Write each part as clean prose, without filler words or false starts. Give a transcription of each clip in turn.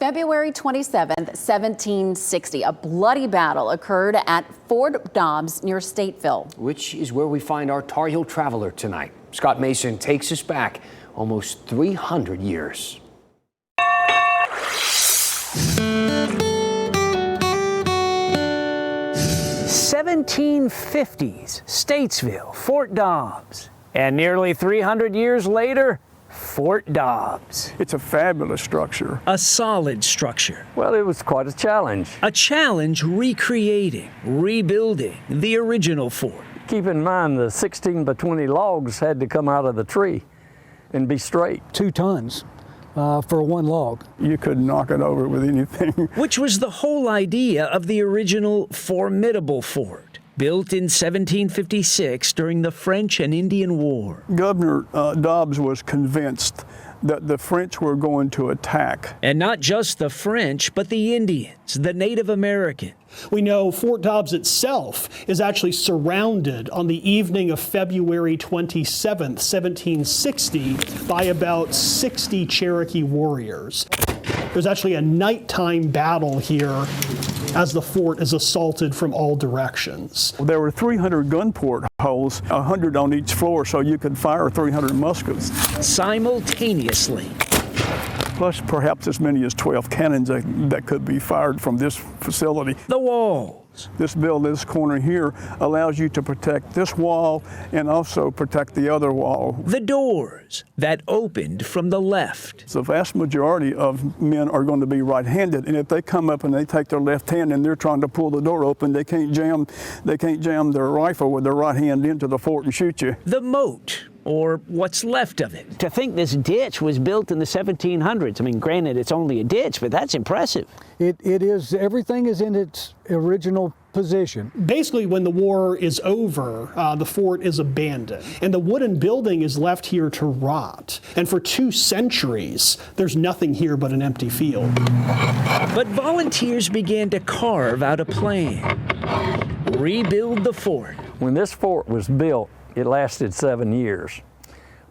February 27th, 1760, a bloody battle occurred at Fort Dobbs near Statesville. Which is where we find our Tar Heel traveler tonight. Scott Mason takes us back almost 300 years. (1750s), Statesville, Fort Dobbs, and nearly 300 years later, Fort Dobbs. It's a fabulous structure. A solid structure. Well, it was quite a challenge. A challenge recreating, rebuilding the original fort. Keep in mind the 16 by 20 logs had to come out of the tree and be straight. 2 tons for one log. You could knock it over with anything. Which was the whole idea of the original formidable fort, built in 1756 during the French and Indian War. Governor Dobbs was convinced that the French were going to attack. And not just the French, but the Indians, the Native Americans. We know Fort Dobbs itself is actually surrounded on the evening of February 27th, 1760, by about 60 Cherokee warriors. There's actually a nighttime battle here as the fort is assaulted from all directions. There were 300 gun port holes, 100 on each floor, so you could fire 300 muskets. Simultaneously. Plus perhaps as many as 12 cannons that could be fired from this facility. The walls. This corner here allows you to protect this wall and also protect the other wall. The doors that opened from the left. The vast majority of men are going to be right-handed, and if they come up and they take their left hand and they're trying to pull the door open, they can't jam their rifle with their right hand into the fort and shoot you. The moat, or what's left of it. To think this ditch was built in the 1700s, I mean, granted, it's only a ditch, but that's impressive. It is, everything is in its original position. Basically, when the war is over, the fort is abandoned, and the wooden building is left here to rot. And for 2 centuries, there's nothing here but an empty field. But volunteers began to carve out a plan. Rebuild the fort. When this fort was built, it lasted 7 years.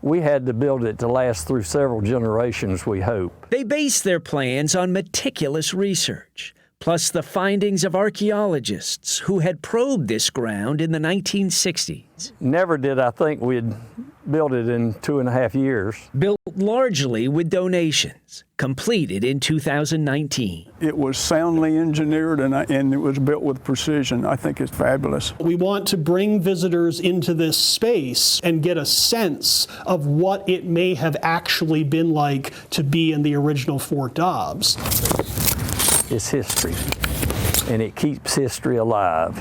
We had to build it to last through several generations, we hope. They based their plans on meticulous research, plus the findings of archaeologists who had probed this ground in the 1960s. Never did I think we'd build it in 2.5 years. Built largely with donations, completed in 2019. It was soundly engineered and it was built with precision. I think it's fabulous. We want to bring visitors into this space and get a sense of what it may have actually been like to be in the original Fort Dobbs. It's history, and it keeps history alive.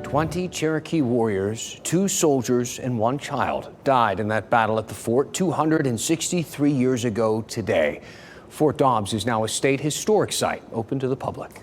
20 Cherokee warriors, 2 soldiers, and 1 child died in that battle at the fort 263 years ago today. Fort Dobbs is now a state historic site open to the public.